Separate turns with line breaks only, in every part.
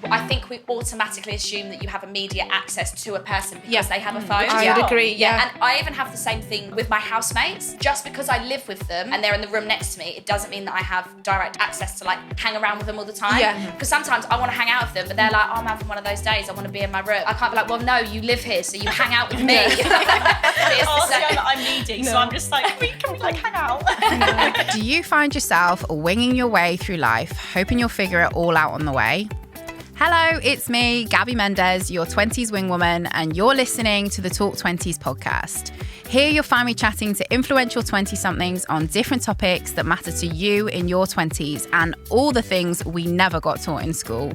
I think we automatically assume that you have immediate access to a person because they have a phone.
I would agree, yeah.
And I even have the same thing with my housemates. Just because I live with them and they're in the room next to me, it doesn't mean that I have direct access to like hang around with them all the time.
Yeah.
Because sometimes I want to hang out with them, but they're like, oh, I'm having one of those days, I want to be in my room. I can't be like, well, no, you live here, so you hang out with me.
I'm needy, so I'm just like, can we like hang out?
Do you find yourself winging your way through life, hoping you'll figure it all out on the way? Hello, it's me, Gaby Mendes, your 20s wingwoman, and you're listening to the Talk Twenties podcast. Here you'll find me chatting to influential 20-somethings on different topics that matter to you in your 20s and all the things we never got taught in school.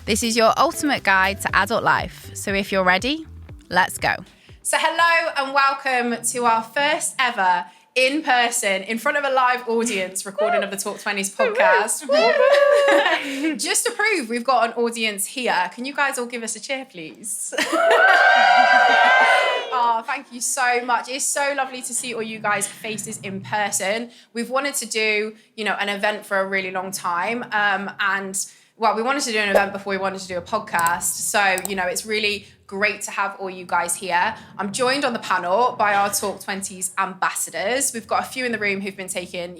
This is your ultimate guide to adult life. So if you're ready, let's go. So hello and welcome to our first ever in person, in front of a live audience recording of the Talk Twenties podcast. Just to prove we've got an audience here, can you guys all give us a cheer, please? Oh, thank you so much. It's so lovely to see all you guys' faces in person. We've wanted to do, an event for a really long time. We wanted to do an event before we wanted to do a podcast. So, it's really great to have all you guys here. I'm joined on the panel by our Talk 20s ambassadors. We've got a few in the room who've been taking,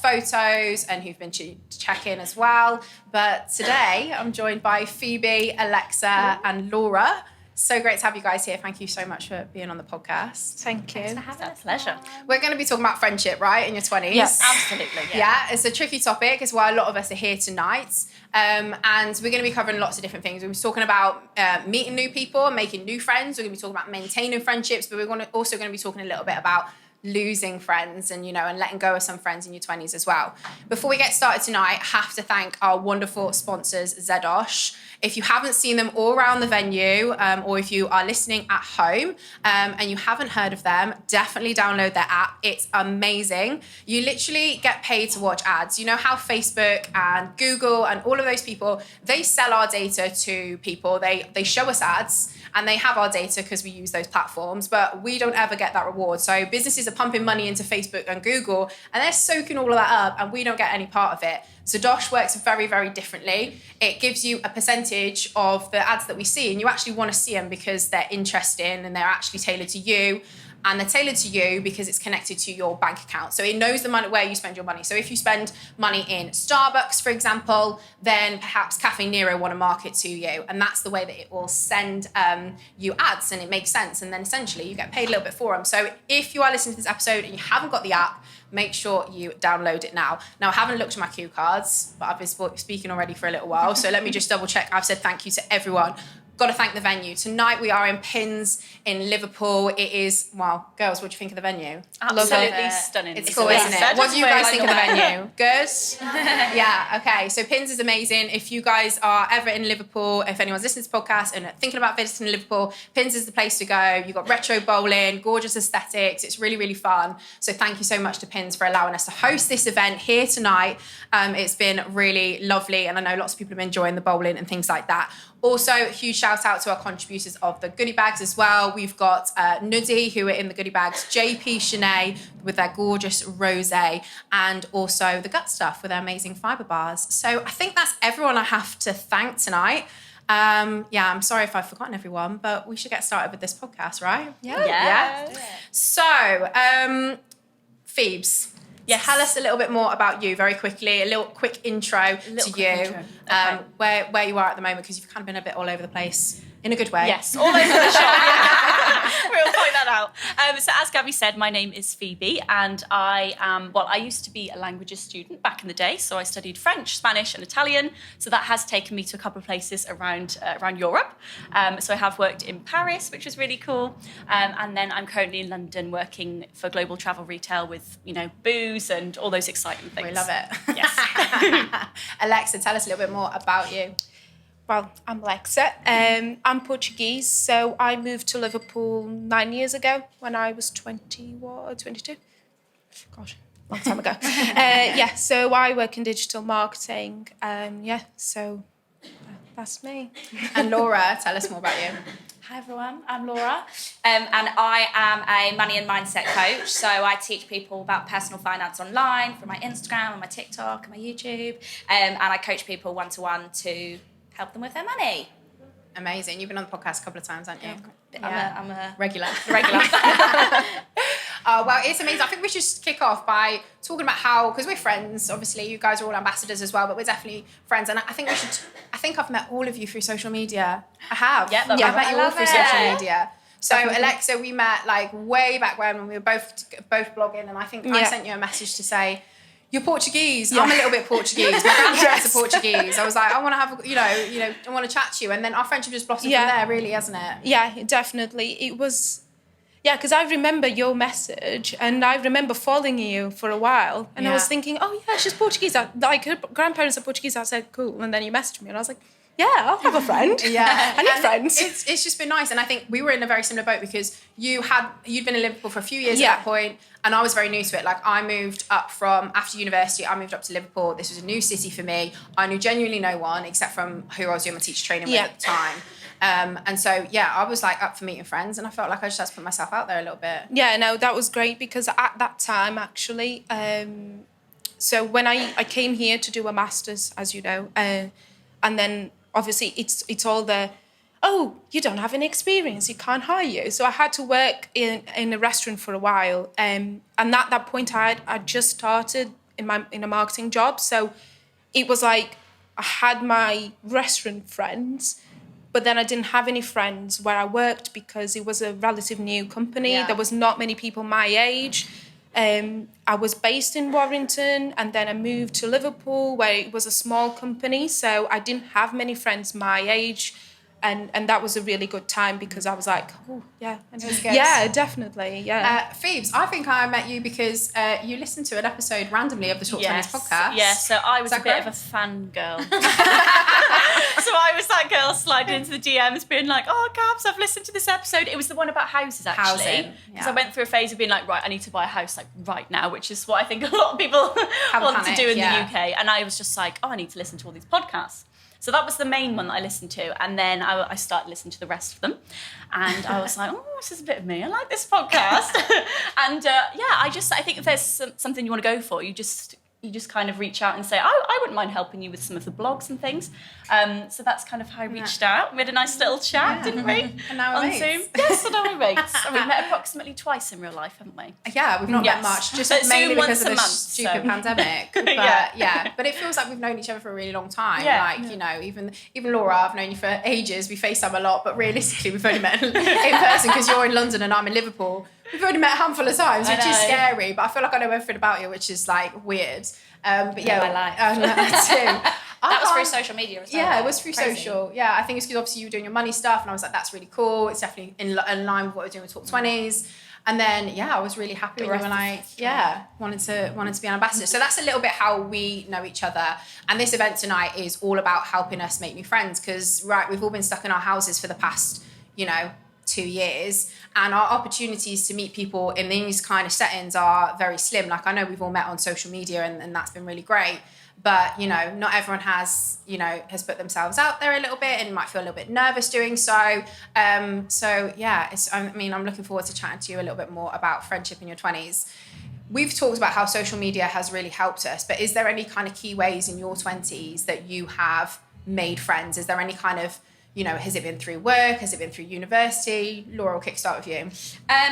photos and who've been checking as well. But today I'm joined by Phoebe, Alexa and Laura. So great to have you guys here. Thank you so much for being on the podcast.
Thank you.
Thanks for having us. Pleasure.
We're going to be talking about friendship, right, in your 20s?
Yes,
absolutely.
Yeah, it's a tricky topic. It's why a lot of us are here tonight. And we're going to be covering lots of different things. We're talking about meeting new people, making new friends. We're going to be talking about maintaining friendships, but we're also going to be talking a little bit about losing friends and letting go of some friends in your 20s as well. Before we get started tonight, I have to thank our wonderful sponsors, Zedosh. If you haven't seen them all around the venue, or if you are listening at home and you haven't heard of them, definitely download their app. It's amazing. You literally get paid to watch ads. You know how Facebook and Google and all of those people, they sell our data to people. They show us ads and they have our data because we use those platforms, but we don't ever get that reward. So businesses are pumping money into Facebook and Google and they're soaking all of that up and we don't get any part of it. Zedosh works very, very differently. It gives you a percentage of the ads that we see and you actually want to see them because they're interesting and they're actually tailored to you. And they're tailored to you because it's connected to your bank account. So it knows the money where you spend your money. So if you spend money in Starbucks, for example, then perhaps Cafe Nero want to market to you. And that's the way that it will send you ads and it makes sense. And then essentially you get paid a little bit for them. So if you are listening to this episode and you haven't got the app, make sure you download it now. Now, I haven't looked at my cue cards, but I've been speaking already for a little while. So let me just double check. I've said thank you to everyone. Got to thank the venue. Tonight we are in Pins in Liverpool. It is, girls, what do you think of the venue?
Absolutely stunning.
It's cool, isn't it? What do you guys think of the venue? Good? Yeah, okay. So Pins is amazing. If you guys are ever in Liverpool, if anyone's listening to this podcast and thinking about visiting Liverpool, Pins is the place to go. You've got retro bowling, gorgeous aesthetics. It's really, really fun. So thank you so much to Pins for allowing us to host this event here tonight. It's been really lovely and I know lots of people have been enjoying the bowling and things like that. Also, a huge shout out to our contributors of the goodie bags as well. We've got Nuddy, who are in the goodie bags, JP Shanae with their gorgeous rosé, and also the Gut Stuff with their amazing fibre bars. So I think that's everyone I have to thank tonight. I'm sorry if I've forgotten everyone, but we should get started with this podcast, right?
Yeah.
So, Phoebes.
Yes.
Tell us a little bit more about you very quickly, a little quick intro to you,
Okay.
where you are at the moment, because you've kind of been a bit all over the place in a good way.
Yes, all over the shop. We'll point that out. So as Gaby said, my name is Phoebe and I used to be a languages student back in the day. So I studied French, Spanish and Italian. So that has taken me to a couple of places around Europe. So I have worked in Paris, which was really cool. And then I'm currently in London working for global travel retail with, booze and all those exciting things.
We love it.
Yes.
Alexa, tell us a little bit more about you.
Well, I'm Alexa. I'm Portuguese, so I moved to Liverpool 9 years ago when I was 22. Gosh, long time ago. So I work in digital marketing. That's me.
And Laura, tell us more about you.
Hi everyone, I'm Laura, and I am a money and mindset coach. So I teach people about personal finance online through my Instagram and my TikTok and my YouTube, and I coach people one-to-one to help them with their money.
Amazing. You've been on the podcast a couple of times, haven't you?
I'm a
regular.
Oh,
Well, it's amazing. I think we should just kick off by talking about how, because we're friends, obviously, you guys are all ambassadors as well, but we're definitely friends. And I think I've met all of you through social media. I have.
Yeah,
I met you all through social
it.
media. So Alexa, we met like way back when we were both blogging, and I think I sent you a message to say, you're Portuguese. Yeah. I'm a little bit Portuguese. My grandparents are Portuguese. I was like, I want to have, I want to chat to you. And then our friendship just blossomed from there, really, hasn't it?
Yeah, definitely. It was, because I remember your message and I remember following you for a while. And I was thinking, oh, yeah, she's Portuguese. Like, her grandparents are Portuguese. I said, cool. And then you messaged me and I was like, yeah, I'll have a friend.
Yeah.
I need friends.
It's just been nice. And I think we were in a very similar boat because you'd been in Liverpool for a few years at that point, and I was very new to it. Like, I moved up after university, I moved up to Liverpool. This was a new city for me. I knew genuinely no one except from who I was doing my teacher training with at the time. And so, I was like up for meeting friends, and I felt like I just had to put myself out there a little bit.
Yeah, no, that was great because at that time, actually, so when I came here to do a master's, as you know, and then obviously it's all the, oh, you don't have any experience, you can't hire you. So I had to work in a restaurant for a while. And at that point I just started in a marketing job. So it was like I had my restaurant friends, but then I didn't have any friends where I worked because it was a relative new company. Yeah. There was not many people my age. I was based in Warrington, and then I moved to Liverpool where it was a small company, so I didn't have many friends my age, and that was a really good time because I was like, oh yeah, yeah, definitely, yeah.
Phoebe, I think I met you because you listened to an episode randomly of the Talk Twenties podcast.
Yeah, so I was a bit of a fangirl. So I was that girl sliding into the DMs being like, oh, Gabs, I've listened to this episode. It was the one about houses, actually. Because I went through a phase of being like, right, I need to buy a house like right now, which is what I think a lot of people want to do in the UK. And I was just like, oh, I need to listen to all these podcasts. So that was the main one that I listened to. And then I started listening to the rest of them. And I was like, oh, this is a bit of me. I like this podcast. And I think if there's something you want to go for, you just kind of reach out and say, I wouldn't mind helping you with some of the blogs and things. So that's kind of how I reached out. We had a nice little chat, didn't we?
And now we're mates.
Zoom. Yes, and now we're mates. And we've met approximately twice in real life, haven't we?
Yeah, we've not met much, just
but
mainly
Zoom
because of
once
this
a month,
stupid pandemic. But but it feels like we've known each other for a really long time. Yeah. Even Laura, I've known you for ages. We FaceTime a lot, but realistically, we've only met in person because you're in London and I'm in Liverpool. We've only met a handful of times, which is scary, but I feel like I know everything about you, which is like weird. But yeah,
my life.
Too.
That was through social media as well.
Yeah, it was through social. Yeah, I think it's because obviously you were doing your money stuff, and I was like, that's really cool. It's definitely in line with what we're doing with Talk 20s. And then I was really happy with you, and I wanted to be an ambassador. So that's a little bit how we know each other. And this event tonight is all about helping us make new friends because we've all been stuck in our houses for the past 2 years, and our opportunities to meet people in these kind of settings are very slim. Like, I know we've all met on social media and that's been really great, but not everyone has put themselves out there a little bit and might feel a little bit nervous doing so. I'm looking forward to chatting to you a little bit more about friendship in your 20s. We've talked about how social media has really helped us, but is there any kind of key ways in your 20s that you have made friends? Is there any kind of has it been through work? Has it been through university? Laura, we'll kickstart with you.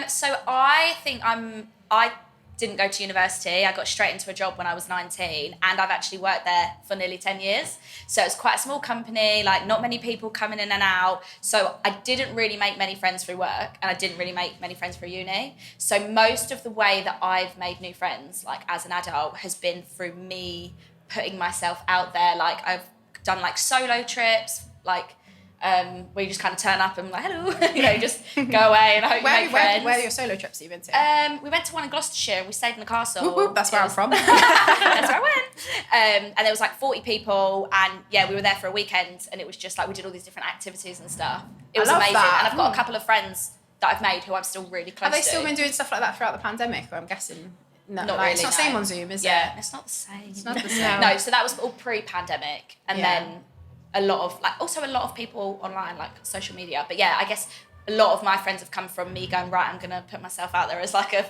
So I think I didn't go to university. I got straight into a job when I was 19, and I've actually worked there for nearly 10 years. So it's quite a small company, like not many people coming in and out. So I didn't really make many friends through work, and I didn't really make many friends through uni. So most of the way that I've made new friends, like as an adult, has been through me putting myself out there. Like I've done like solo trips, like where you just kind of turn up and like, hello, just go away and I hope you make friends.
Where are your solo trips that you've been to?
We went to one in Gloucestershire and we stayed in the castle.
Whoop, whoop, that's where I'm from.
That's where I went. And there was like 40 people, and we were there for a weekend, and it was just like we did all these different activities and stuff. It was amazing. That. And I've got a couple of friends that I've made who I'm still really close to.
Have they still been doing stuff like that throughout the pandemic? Or I'm guessing
not really.
It's not the same on Zoom, is it?
Yeah, it's not the same.
It's not the same.
No, so that was all pre-pandemic, and then a lot of people online, like social media. But yeah, I guess a lot of my friends have come from me going, right, I'm going to put myself out there as like a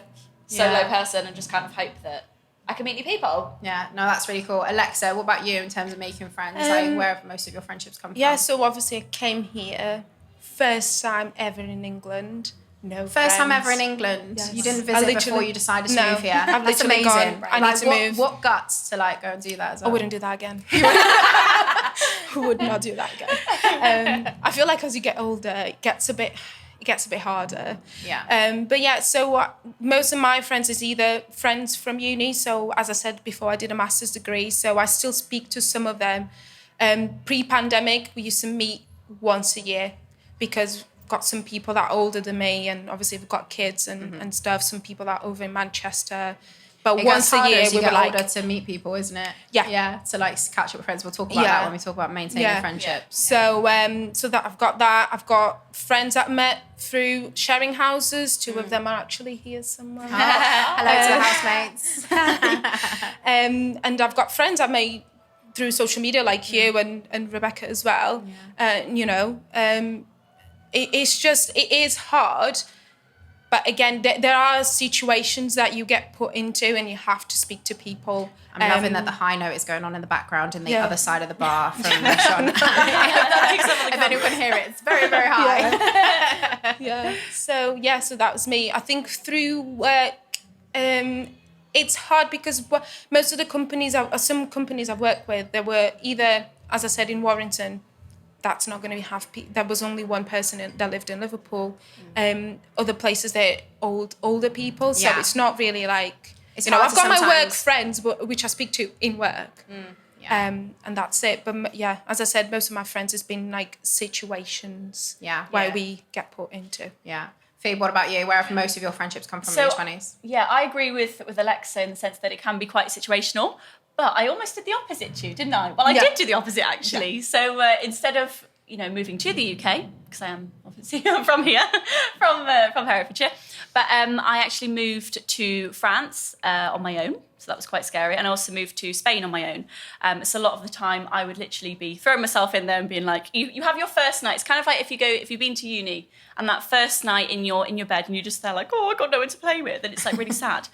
solo person and just kind of hope that I can meet new people.
Yeah, no, that's really cool. Alexa, what about you in terms of making friends? Like, where have most of your friendships come from?
Yeah, so obviously I came here, first time ever in England. No
First time
friends.
ever in England.
Yes.
You didn't visit before you decided to move here.
I've
That's
literally
amazing.
gone, I need to move.
What guts to like go and do that as well?
I wouldn't do that again. Who would not do that again? I feel like as you get older, it gets a bit harder.
Yeah.
But yeah, so most of my friends is either friends from uni. So as I said before, I did a master's degree, so I still speak to some of them. Pre-pandemic, we used to meet once a year because got some people that are older than me, and obviously we've got kids and stuff. Some people that are over in Manchester. But once a year, we were like
older to meet people, isn't it?
Yeah.
Yeah. To like catch up with friends. We'll talk about that when we talk about maintaining friendships.
So that I've got that. I've got friends that I met through sharing houses. Two of them are actually here somewhere.
Hello to the housemates.
And I've got friends I made through social media, like you and Rebecca as well. Yeah. It is hard. But again, there are situations that you get put into and you have to speak to people.
I'm loving that the high note is going on in the background in the other side of the bar from Sean. If anyone can hear it, it's very, very high.
Yeah. So that was me. I think through work, it's hard because most of the companies, some companies I've worked with, they were either, as I said, in Warrington. That's not going to be there was only one person that lived in Liverpool. Other places they're older people, so it's not really like I've got my work friends, which I speak to in work, and that's it. But yeah, as I said, most of my friends has been like situations where we get put into.
Yeah. Phoebe, what about you? Where have most of your friendships come from in your 20s?
Yeah, I agree with Alexa in the sense that it can be quite situational. But I almost did the opposite too, didn't I? Well, I did do the opposite actually. Yeah. So instead of moving to the UK, because I am obviously from here, from Herefordshire, but I actually moved to France on my own. So that was quite scary. And I also moved to Spain on my own. So a lot of the time I would literally be throwing myself in there and being like, you have your first night. It's kind of like if you've been to uni and that first night in your bed and you're just there like, oh, I've got no one to play with. And it's like really sad.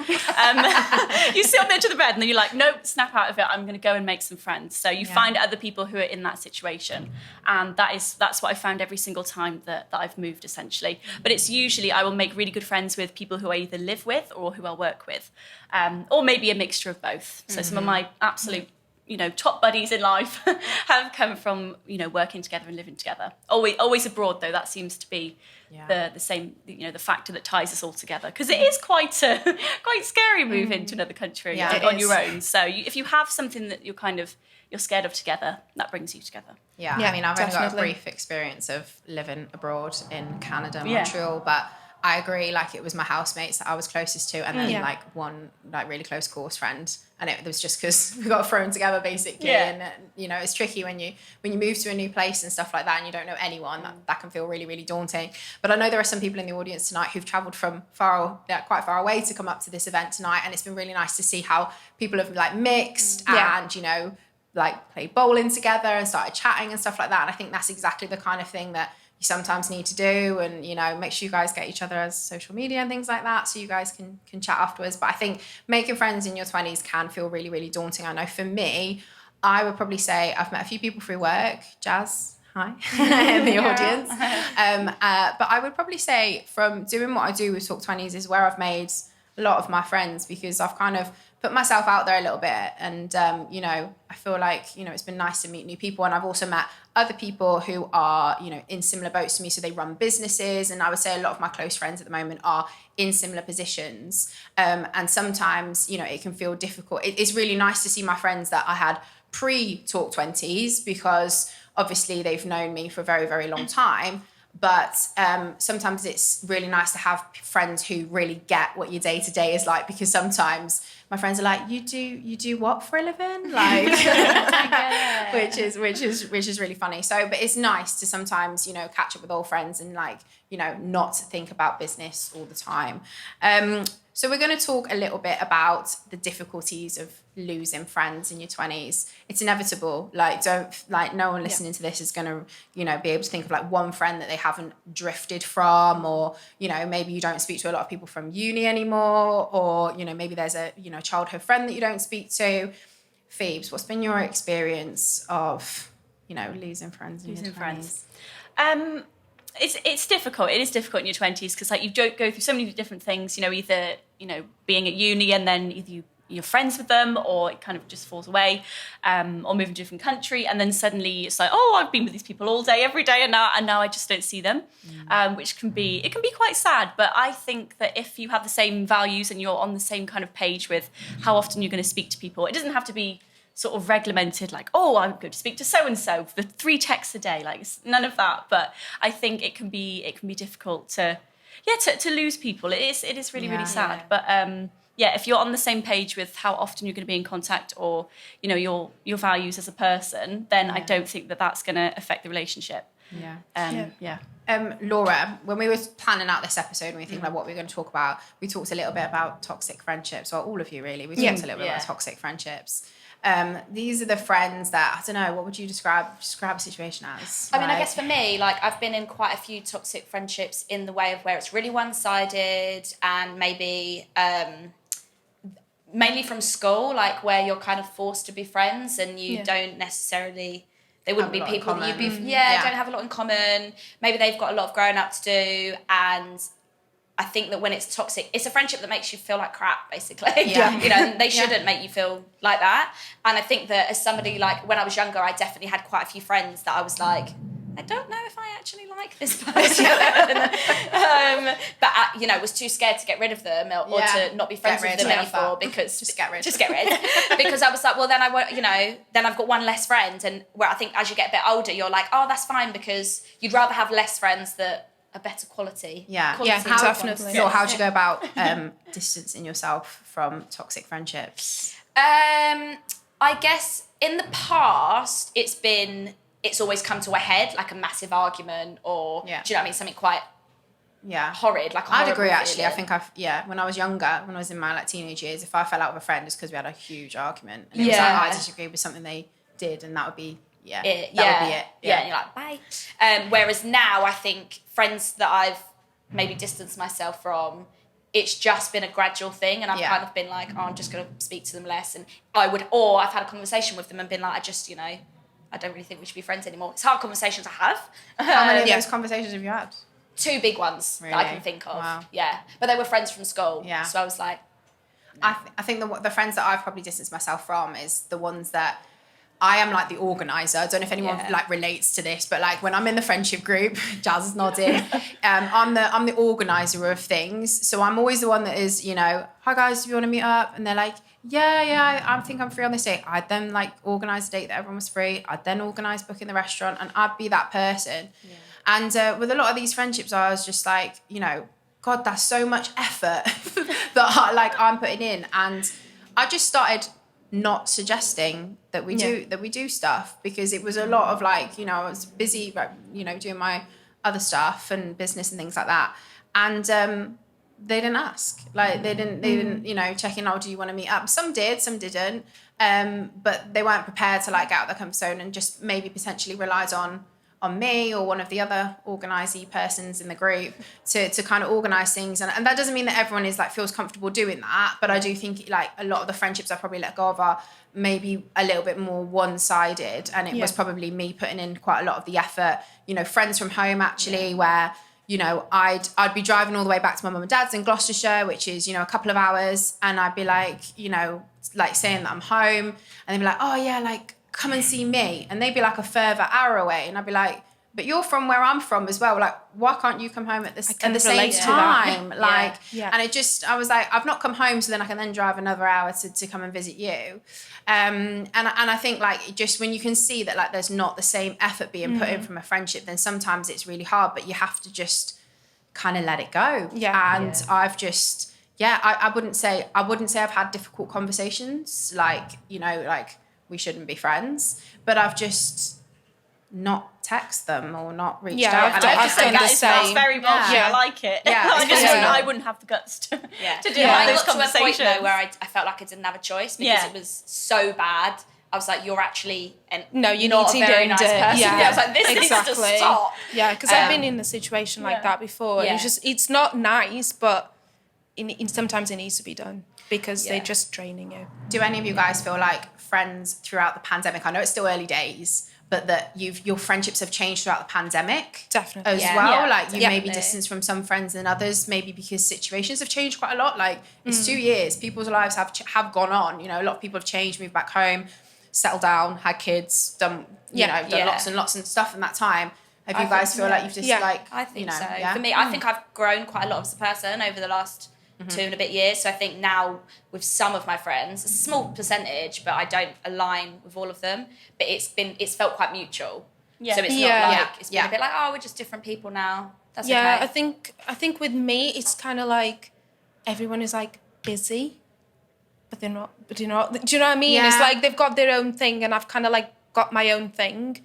You sit on the edge of the bed and then you're like, nope, snap out of it. I'm going to go and make some friends. So you find other people who are in that situation. And that's what I found every single time that I've moved essentially. But it's usually I will make really good friends with people who I either live with or who I work with. Or maybe a mixture of both. So some of my absolute, top buddies in life have come from, working together and living together. Always abroad though. That seems to be the same, the factor that ties us all together. Because it is quite scary moving to another country on your own. So if you have something that you're scared of together, that brings you together.
Yeah, I mean, I've only got a brief experience of living abroad in Canada, Montreal, but I agree, like it was my housemates that I was closest to and then like one like really close course friend, and it was just because we got thrown together basically. And it's tricky when you move to a new place and stuff like that and you don't know anyone, that can feel really, really daunting. But I know there are some people in the audience tonight who've travelled from quite far away to come up to this event tonight, and it's been really nice to see how people have like mixed and like played bowling together and started chatting and stuff like that. And I think that's exactly the kind of thing that you sometimes need to do, and make sure you guys get each other as social media and things like that so you guys can chat afterwards. But I think making friends in your 20s can feel really, really daunting. I know for me, I would probably say I've met a few people through work. Jazz, hi, in the audience. But I would probably say from doing what I do with Talk 20s is where I've made a lot of my friends, because I've kind of put myself out there a little bit, and I feel like it's been nice to meet new people. And I've also met other people who are in similar boats to me, so they run businesses, and I would say a lot of my close friends at the moment are in similar positions, and sometimes it can feel difficult. It's really nice to see my friends that I had pre-Talk 20s, because obviously they've known me for a very, very long time. But sometimes it's really nice to have friends who really get what your day-to-day is like, because sometimes my friends are like, you do what for a living? Like, which is really funny. So, but it's nice to sometimes, catch up with old friends and like, not think about business all the time. So we're going to talk a little bit about the difficulties of losing friends in your 20s. It's inevitable. Like, no one listening to this is going to, be able to think of like one friend that they haven't drifted from, or, maybe you don't speak to a lot of people from uni anymore, or, maybe there's a, childhood friend that you don't speak to. Phoebes, what's been your experience of, losing friends in your 20s?
It's difficult. It is difficult in your 20s because like you go through so many different things, either, being at uni and then either you're friends with them or it kind of just falls away, or moving to a different country. And then suddenly it's like, oh, I've been with these people all day, every day. And now I just don't see them, which can be quite sad. But I think that if you have the same values and you're on the same kind of page with how often you're going to speak to people, it doesn't have to be sort of regimented, like, oh, I'm going to speak to so-and-so for 3 texts a day, like none of that. But I think it can be difficult to lose people. It is really, really sad. But if you're on the same page with how often you're going to be in contact or, your values as a person, then I don't think that that's going to affect the relationship.
Laura, when we were planning out this episode and we think about what we're going to talk about, we talked a little bit about toxic friendships, or all of you really. We talked a little bit about toxic friendships. These are the friends that, I don't know, what would you describe a situation as?
I mean, I guess for me, like, I've been in quite a few toxic friendships in the way of where it's really one-sided and maybe mainly from school, like where you're kind of forced to be friends and you don't necessarily... They wouldn't be people that you'd be... don't have a lot in common. Maybe they've got a lot of growing up to do, and... I think that when it's toxic, it's a friendship that makes you feel like crap, basically. They shouldn't make you feel like that. And I think that as somebody, like, when I was younger, I definitely had quite a few friends that I was like, I don't know if I actually like this person. But I, was too scared to get rid of them or to not be friends with them anymore because... Just get rid. Because I was like, well, then I won't, then I've got one less friend. And where I think as you get a bit older, you're like, oh, that's fine, because you'd rather have less friends that... a better quality.
Definitely.
So how do you go about distancing yourself from toxic friendships?
I guess in the past it's always come to a head, like a massive argument or do you know what I mean, something quite horrid, like
I'd agree actually. I think when I was younger, when I was in my teenage years, if I fell out with a friend it's because we had a huge argument and it was like I disagree with something they did and that would be that would be it.
And you're like, bye. Whereas now, I think friends that I've maybe distanced myself from, it's just been a gradual thing, and I've kind of been like, oh, I'm just going to speak to them less. And I've had a conversation with them and been like, I don't really think we should be friends anymore. It's hard conversations to have.
How many of those conversations have you had?
2 big ones that I can think of. Wow. Yeah, but they were friends from school. Yeah. So I was like,
no. I think the friends that I've probably distanced myself from is the ones that. I am like the organizer. I don't know if anyone relates to this, but like when I'm in the friendship group, Jazz is nodding. I'm the organizer of things. So I'm always the one that is, hi guys, do you want to meet up? And they're like, I think I'm free on this date. I'd then like organize a date that everyone was free. I'd then organize booking the restaurant, and I'd be that person. Yeah. And with a lot of these friendships, I was just like, God, that's so much effort that I'm putting in, and I just started not suggesting that we do stuff because it was a lot of like, I was busy, doing my other stuff and business and things like that. And they didn't ask. Like they didn't, check in, oh, do you want to meet up? Some did, some didn't. But they weren't prepared to like get out of their comfort zone and just maybe potentially relied on me or one of the other organisee persons in the group to kind of organise things. And that doesn't mean that everyone is like feels comfortable doing that. But I do think like a lot of the friendships I probably let go of are maybe a little bit more one-sided. And it was probably me putting in quite a lot of the effort, friends from home actually, where, I'd be driving all the way back to my mum and dad's in Gloucestershire, which is, a couple of hours. And I'd be like, like saying that I'm home. And they'd be like, oh yeah, like, come and see me. And they'd be like a further hour away. And I'd be like, but you're from where I'm from as well. Like, why can't you come home at the same time? And it just, I was like, I've not come home, so then I can then drive another hour to come and visit you. And I think like, just when you can see that like, there's not the same effort being put in from a friendship, then sometimes it's really hard, but you have to just kind of let it go. I've just, I wouldn't say I've had difficult conversations. Like, like, we shouldn't be friends, but I've just not text them or not reached
Yeah,
out.
I've
And I
done
just
the
think
that's
same.
very Welsh.
Yeah.
I like it.
Yeah,
I wouldn't have the guts to do
I
those
got to a point
conversations.
though where I felt like I didn't have a choice because it was so bad. I was like, you're actually not
you
a
need to
very
do
nice
it.
person.
Yeah,
I was like, this needs to stop.
Yeah, because I've been in a situation like that before.
Yeah.
And it's not nice, but sometimes it needs to be done because they're just draining you.
Do any of you guys feel like friends throughout the pandemic? I know it's still early days, but that your friendships have changed throughout the pandemic
Definitely.
as well.
Yeah,
Like you maybe
definitely.
distance from some friends than others, maybe because situations have changed quite a lot. Like it's 2 years, people's lives have gone on. You know, a lot of people have changed, moved back home, settled down, had kids, done lots and lots of stuff in that time. Have you guys feel like you've just
I think so.
Yeah?
For me, I think I've grown quite a lot as a person over the last 2 and a bit years. So I think now with some of my friends, it's a small percentage, but I don't align with all of them. But it's felt quite mutual. Yeah. So it's not like it's been a bit like, oh, we're just different people now. That's okay.
I think with me it's kind of like everyone is like busy, but they're not. Do you know what I mean?
Yeah.
It's like they've got their own thing, and I've kind of like got my own thing.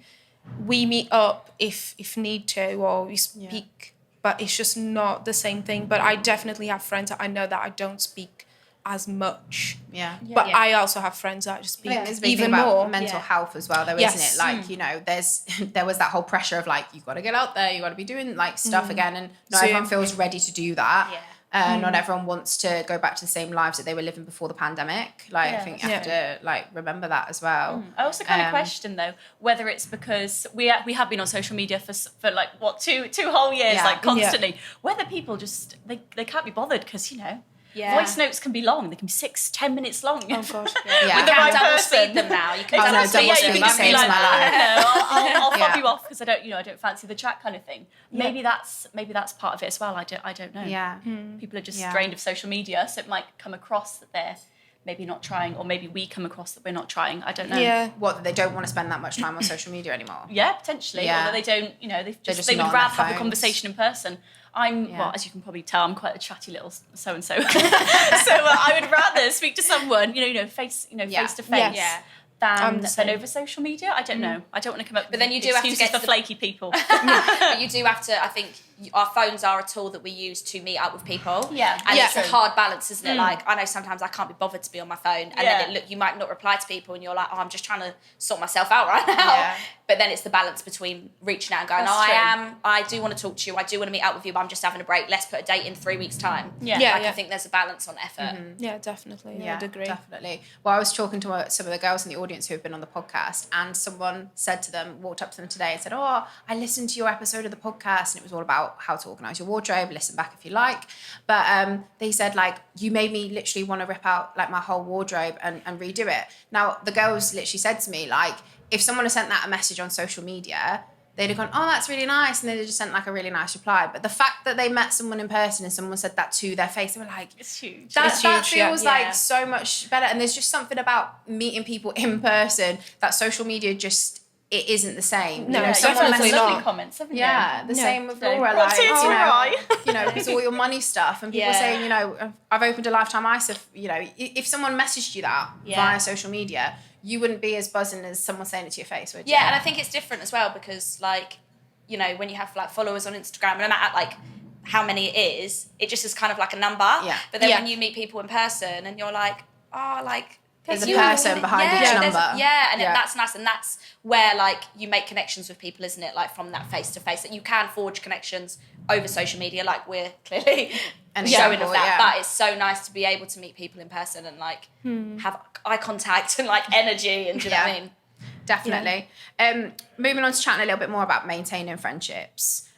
We meet up if need to, or we speak, but it's just not the same thing. But I definitely have friends that I know that I don't speak as much.
Yeah.
But I also have friends that just speak
There's a big
even
thing about
more.
mental health as well, though,
Yes.
isn't it? Like, you know, there was that whole pressure of like, you got to get out there, you got to be doing like stuff again, and not everyone feels ready to do that.
Yeah.
Not everyone wants to go back to the same lives that they were living before the pandemic. Like, I think you have to like remember that as well.
I also kind of question though whether it's because we have been on social media for like what two whole years, like constantly. Whether people just they can't be bothered because voice notes can be long. They can be 6-10 minutes long.
Oh god.
Yeah.
You
With the
can
right
double
person.
speed them now. You can
Oh, no,
double speed
double
them.
speed
you can
saves
be like,
my life.
I'll fob
Yeah.
you off because I don't fancy the chat kind of thing. Maybe that's part of it as well. I don't know.
Yeah.
People are just drained of social media, so it might come across that they're maybe not trying, or maybe we come across that we're not trying. I don't know.
Yeah.
What, that they don't want to spend that much time on social media anymore?
Yeah, potentially.
Yeah.
Or that they don't,
just
they
not
would
on
rather
their
have a
phones.
conversation in person. Well, as you can probably tell, I'm quite a chatty little so-and-so. So I would rather speak to someone, face to face.
Yeah.
Than over social media. I don't know. I don't want to come up with
then you do have to
excuses
get
for
to the-
flaky people.
But you do have to, I think, our phones are a tool that we use to meet up with people.
Yeah.
And
Yeah.
it's a hard balance, isn't it? Like, I know sometimes I can't be bothered to be on my phone. And then you might not reply to people and you're like, oh, I'm just trying to sort myself out right now.
Yeah.
But then it's the balance between reaching out and going, I do want to talk to you. I do want to meet up with you, but I'm just having a break. Let's put a date in 3 weeks' time.
Yeah.
I think there's a balance on effort.
Yeah, definitely.
Yeah,
I'd agree.
definitely. Well, I was talking to some of the girls in the audience who have been on the podcast, and someone walked up to them today and said, oh, I listened to your episode of the podcast, and it was all about how to organise your wardrobe. Listen back if you like. But they said, like, you made me literally want to rip out like my whole wardrobe and redo it. Now, the girls literally said to me, like, if someone had sent that a message on social media, they'd have gone, oh, that's really nice. And they'd have just sent like a really nice reply. But the fact that they met someone in person and someone said that to their face, they were like,
It's huge.
that
huge,
feels
yeah.
like so much better. And there's just something about meeting people in person that social media it isn't the same.
No,
you know,
it's
someone
definitely
messaged-
lovely
not.
comments, haven't you?
Yeah, the same with Laura.
Well,
Like,
tears
you
in
know,
your eye.
because all your money stuff and people saying, I've opened a Lifetime ISA. If someone messaged you that via social media, you wouldn't be as buzzing as someone saying it to your face, would you?
Yeah, and I think it's different as well because, like, when you have like followers on Instagram, no matter like how many it is just is kind of like a number.
Yeah.
But then when you meet people in person and you're like, oh, like
There's a person behind each number.
That's nice, and that's where like you make connections with people, isn't it? Like from that face to face, that you can forge connections over social media, like we're clearly showing of that. But it's so nice to be able to meet people in person and like have eye contact and like energy, and do you know what I mean?
Definitely. Moving on to chatting a little bit more about maintaining friendships.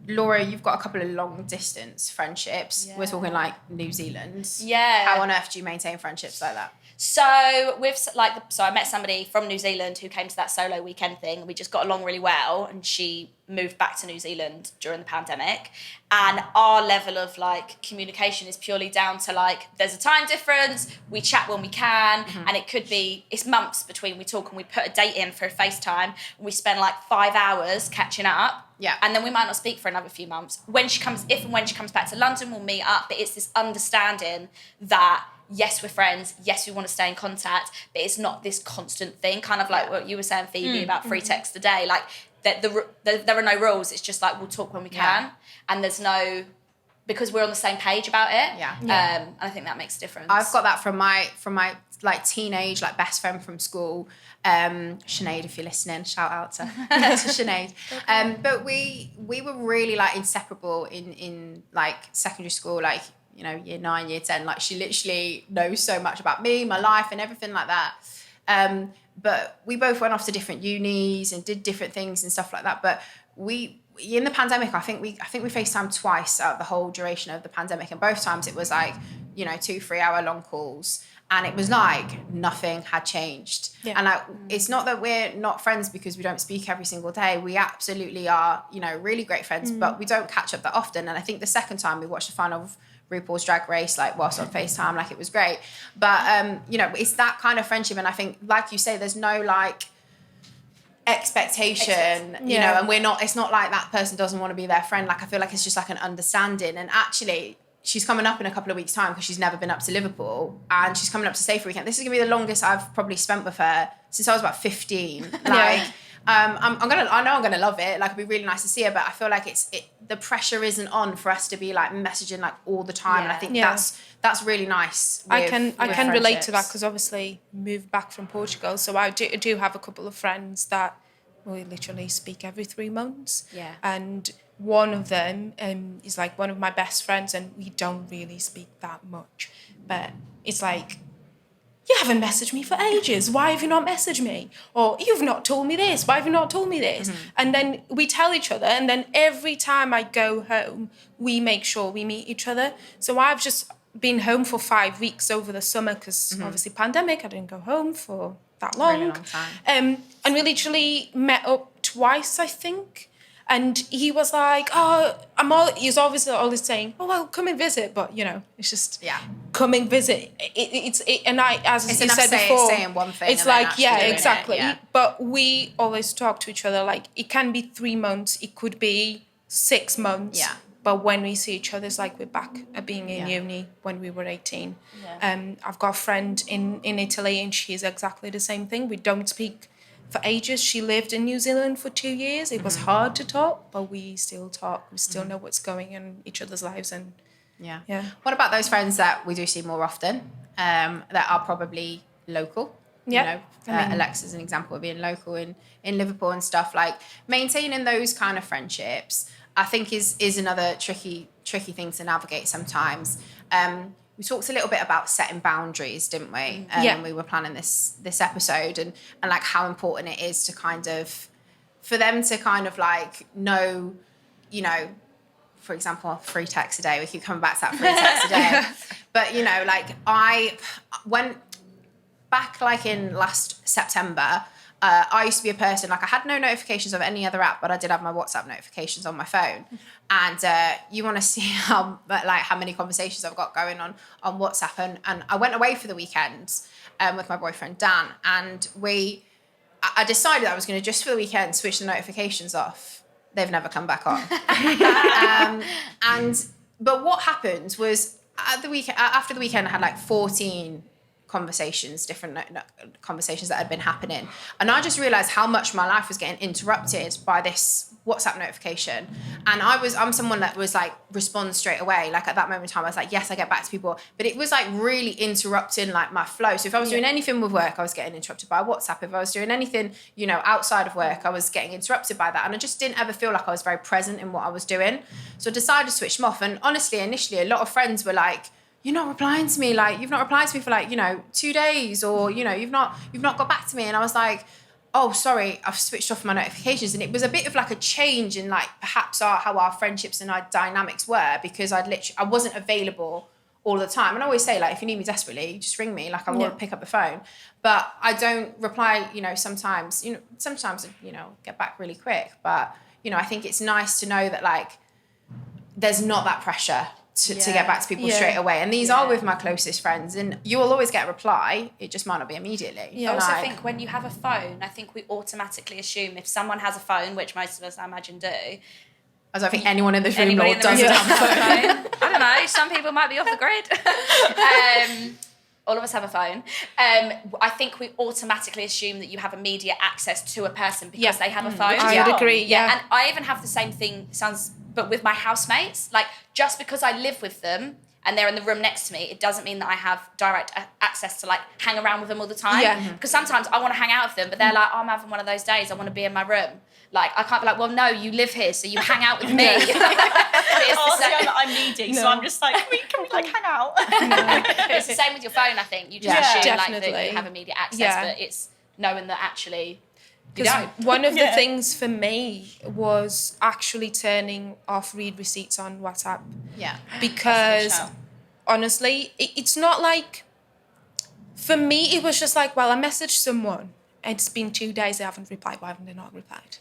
Laura, you've got a couple of long distance friendships.
Yeah.
We're talking like New Zealand.
Yeah.
How on earth do you maintain friendships like that?
So I met somebody from New Zealand who came to that solo weekend thing, and we just got along really well, and she moved back to New Zealand during the pandemic, and our level of like communication is purely down to like there's a time difference, we chat when we can, and it's months between we talk, and we put a date in for a FaceTime, and we spend like 5 hours catching up.
Yeah.
And then we might not speak for another few months. If and when she comes back to London, we'll meet up, but it's this understanding that yes, we're friends, yes, we want to stay in contact, but it's not this constant thing, kind of like what you were saying, Phoebe, about 3 texts a day. Like, there are no rules. It's just like, we'll talk when we can. And there's no... Because we're on the same page about it. And I think that makes a difference.
I've got that from my like teenage like best friend from school, Sinead, if you're listening, shout out to Sinead. But we were really like inseparable in like secondary school, like, you know, year 9, year 10. Like, she literally knows so much about me, my life, and everything like that. But we both went off to different unis and did different things and stuff like that. But in the pandemic, I think we FaceTimed twice out the whole duration of the pandemic, and both times it was like, you know, 2-3 hour long calls, and it was like nothing had changed. And like, it's not that we're not friends because we don't speak every single day. We absolutely are, you know, really great friends, but we don't catch up that often. And I think the second time we watched the final of RuPaul's Drag Race, like, whilst on FaceTime, like, it was great. But you know, it's that kind of friendship, and I think, like you say, there's no like expectation, you know, and it's not like that person doesn't want to be their friend. Like, I feel like it's just like an understanding. And actually, she's coming up in a couple of weeks' time because she's never been up to Liverpool, and she's coming up to stay for a weekend. This is gonna be the longest I've probably spent with her since I was about 15. Like, I know I'm gonna love it. Like, it'd be really nice to see her, but I feel like the pressure isn't on for us to be like messaging like all the time. And I think that's really nice.
I can relate to that, because obviously moved back from Portugal, so I do have a couple of friends that we literally speak every 3 months. And one of them is like one of my best friends, and we don't really speak that much, but it's like, you haven't messaged me for ages. Why have you not messaged me? Or, you've not told me this. Why have you not told me this? And then we tell each other. And then every time I go home, we make sure we meet each other. So I've just been home for 5 weeks over the summer because obviously pandemic, I didn't go home for that long.
Really long time.
And we literally met up twice, I think. And he was like, he's obviously always saying, oh, well, come and visit. But, you know, it's just, come and visit. And as you said before,
saying one thing.
It's like, exactly. But we always talk to each other. Like, it can be 3 months. It could be 6 months. But when we see each other, it's like we're back at being in uni when we were 18. I've got a friend in Italy, and she's exactly the same thing. We don't speak for ages. She lived in New Zealand for 2 years. It was hard to talk, but we still talk. We still know what's going on in each other's lives. And
what about those friends that we do see more often, that are probably local? You know, Alexa's an example of being local in Liverpool and stuff. Like, maintaining those kind of friendships, I think is another tricky thing to navigate sometimes. We talked a little bit about setting boundaries, didn't we? When we were planning this episode, and like how important it is to kind of, for them to kind of like know, you know, for example, 3 texts a day. We keep coming back to that 3 texts a day. But, you know, like, I went back like in last September. I used to be a person, like, I had no notifications of any other app, but I did have my WhatsApp notifications on my phone. And you want to see how many conversations I've got going on WhatsApp. And I went away for the weekend with my boyfriend, Dan. And I decided I was going to, just for the weekend, switch the notifications off. They've never come back on. But what happened was, after the weekend, I had like 14 different conversations that had been happening. And I just realized how much my life was getting interrupted by this WhatsApp notification. And I'm someone that was like, respond straight away. Like, at that moment in time, I was like, yes, I get back to people. But it was like really interrupting like my flow. So if I was doing anything with work, I was getting interrupted by WhatsApp. If I was doing anything, you know, outside of work, I was getting interrupted by that. And I just didn't ever feel like I was very present in what I was doing. So I decided to switch them off. And honestly, initially, a lot of friends were like, you're not replying to me, like, you've not replied to me for like, you know, 2 days, or, you know, you've not got back to me. And I was like, oh, sorry, I've switched off my notifications. And it was a bit of like a change in like perhaps how our friendships and our dynamics were, because I wasn't available all the time. And I always say, like, if you need me desperately, just ring me, like, I want to pick up the phone. But I don't reply, you know, sometimes, you know, get back really quick. But, you know, I think it's nice to know that, like, there's not that pressure to get back to people straight away. And these are with my closest friends, and you will always get a reply. It just might not be immediately.
I also think when you have a phone, I think we automatically assume if someone has a phone, which most of us, I imagine, do.
I don't think anyone in this room
doesn't have a phone. I don't know. Some people might be off the grid. All of us have a phone. I think we automatically assume that you have immediate access to a person because they have a phone.
I would agree,
And I even have the same thing, but with my housemates. Like, just because I live with them and they're in the room next to me, it doesn't mean that I have direct access to, like, hang around with them all the time.
Yeah.
Because sometimes I want to hang out with them, but they're like, I'm having one of those days, I want to be in my room. Like, I can't be like, well, no, you live here, so you hang out with me.
I'm needy, so I'm just like, can we like hang out?
It's the same with your phone, I think. You just assume like that you have immediate access, but it's knowing that actually you don't.
One of the things for me was actually turning off read receipts on WhatsApp.
Yeah.
Because honestly, it's not like, for me, it was just like, well, I messaged someone, it's been 2 days, they haven't replied, why haven't they not replied?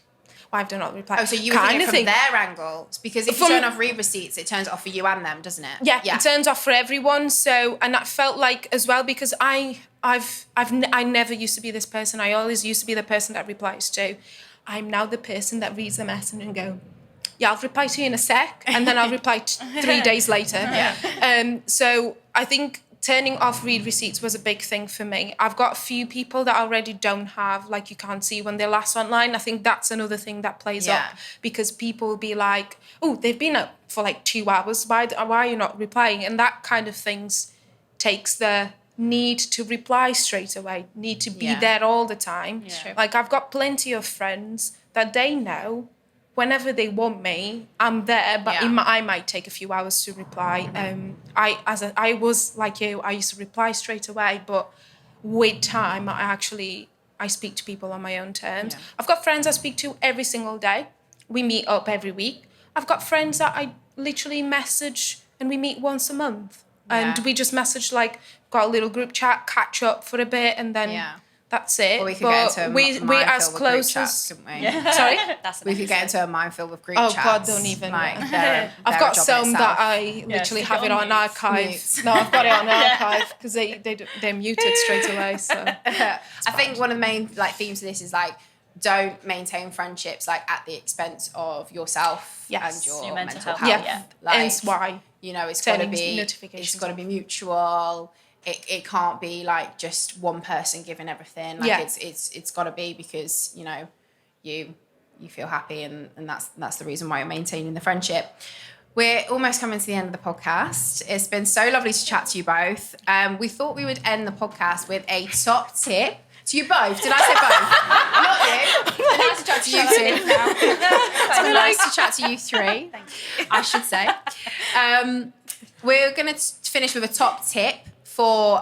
Why have they not replied?
Oh, so you were thinking from their angle. Because if you turn off read receipts, it turns it off for you and them, doesn't it?
Yeah, it turns off for everyone. So, and that felt like as well, because I never used to be this person. I always used to be the person that replies to. I'm now the person that reads the message and go, yeah, I'll reply to you in a sec, and then I'll reply 3 days later. So I think turning off read receipts was a big thing for me. I've got a few people that already don't have, like, you can't see when they're last online. I think that's another thing that plays up, because people will be like, oh, they've been up for like 2 hours. Why are you not replying? And that kind of things takes the need to reply straight away, need to be there all the time. Like, I've got plenty of friends that they know whenever they want me, I'm there, but I might take a few hours to reply. I was like you, I used to reply straight away, but with time, I speak to people on my own terms. I've got friends I speak to every single day. We meet up every week. I've got friends that I literally message and we meet once a month. And we just message, like, got a little group chat, catch up for a bit, and then... That's it.
Or we could get into a
we're as close
as couldn't we?
Sorry,
we could get into a minefield with group chats.
Oh God, don't even.
Like,
I've got some that I literally have it on archive. No, I've got it on archive because they're muted straight away. So
I think one of the main themes of this is like, don't maintain friendships like at the expense of yourself and your mental health.
Hence why
it's got to be mutual. It can't be like just one person giving everything. It's got to be because you feel happy and that's the reason why you're maintaining the friendship. We're almost coming to the end of the podcast. It's been so lovely to chat to you both. We thought we would end the podcast with a top tip to you both. Did I say both? Not you. It's nice to chat to you two. It's nice to chat to you three. Thank you. I should say. We're going to finish with a top tip for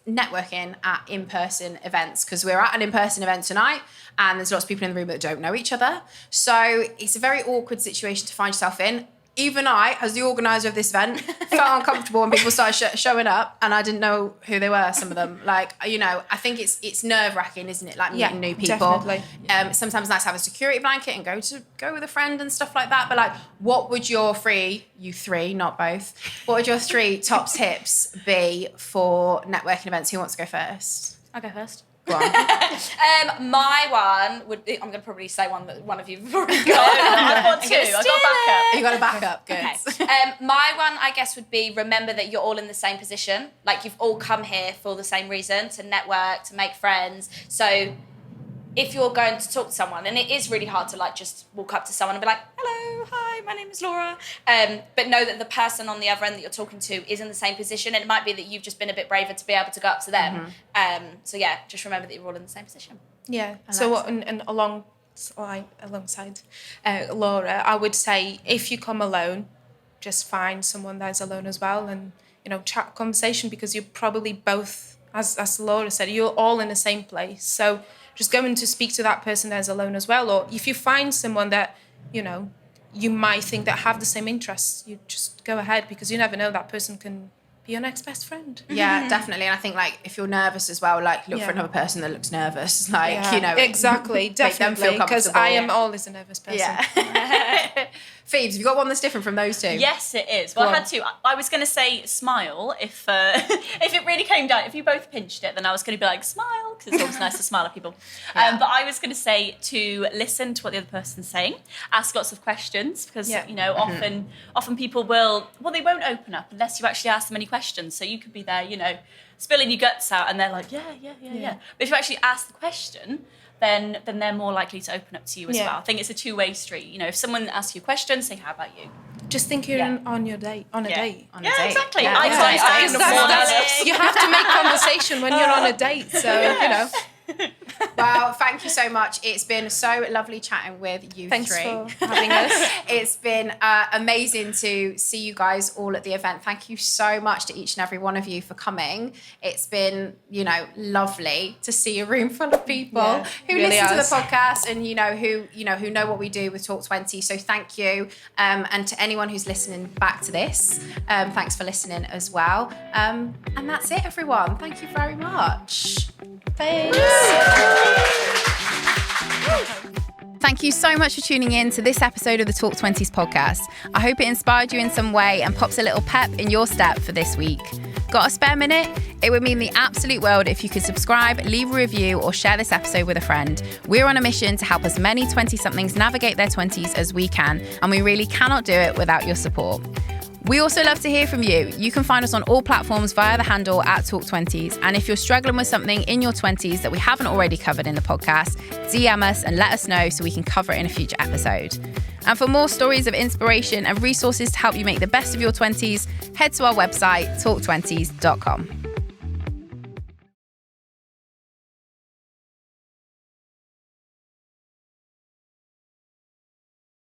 networking at in-person events, because we're at an in-person event tonight and there's lots of people in the room that don't know each other. So it's a very awkward situation to find yourself in. Even I, as the organiser of this event, felt uncomfortable when people started showing up and I didn't know who they were, some of them. Like, I think it's nerve-wracking, isn't it? Like meeting new people.
Definitely.
Sometimes nice to have a security blanket and go with a friend and stuff like that. But like, what would your you three, not both, what would your 3 top tips be for networking events? Who wants to go first?
I'll go first.
Go on.
My one would be, I'm going to probably say one that one of you have already got.
I've got 2. I've got backup.
You got a backup. Good.
Okay. My one, I guess, would be remember that you're all in the same position. Like, you've all come here for the same reason, to network, to make friends. So if you're going to talk to someone, and it is really hard to like just walk up to someone and be like, hello, hi, my name is Laura. But know that the person on the other end that you're talking to is in the same position. And it might be that you've just been a bit braver to be able to go up to them. So yeah, just remember that you're all in the same position.
Yeah. So alongside Laura, I would say if you come alone, just find someone that's alone as well, and chat conversation, because you're probably both, as Laura said, you're all in the same place. So just going to speak to that person that's alone as well. Or if you find someone that, you might think that have the same interests, you just go ahead, because you never know, that person can be your next best friend.
Yeah, definitely. And I think like if you're nervous as well, like look for another person that looks nervous. Like,
exactly, definitely. Because I am always a nervous person.
Yeah. Phoebe, have you got one that's different from those 2?
Yes, it is. Well, I had to. I was going to say smile if it really came down. If you both pinched it, then I was going to be like, smile, because it's always nice to smile at people. But I was going to say to listen to what the other person's saying, ask lots of questions, because often people they won't open up unless you actually ask them any questions. So you could be there, you know, spilling your guts out, and they're like, yeah. But if you actually ask the question, then they're more likely to open up to you as well. I think it's a two-way street. You know, if someone asks you a question, say, how about you?
Just think you're on your date, on a date.
Exactly.
Yeah. You have to make conversation when you're on a date. So, you know.
Well, thank you so much. It's been so lovely chatting with you
Thanks
three.
for having us.
It's been amazing to see you guys all at the event. Thank you so much to each and every one of you for coming. It's been, you know, lovely to see a room full of people who
really
listen to the podcast and who know what we do with Talk 20. So thank you, and to anyone who's listening back to this, thanks for listening as well. And that's it, everyone. Thank you very much.
Thanks.
Thank you so much for tuning in to this episode of the Talk 20s podcast. I hope it inspired you in some way and pops a little pep in your step for this week. Got a spare minute? It would mean the absolute world if you could subscribe, leave a review, or share this episode with a friend. We're on a mission to help as many 20-somethings navigate their 20s as we can, and we really cannot do it without your support. We also love to hear from you. You can find us on all platforms via the handle @Talk20s. And if you're struggling with something in your 20s that we haven't already covered in the podcast, DM us and let us know so we can cover it in a future episode. And for more stories of inspiration and resources to help you make the best of your 20s, head to our website, talk20s.com.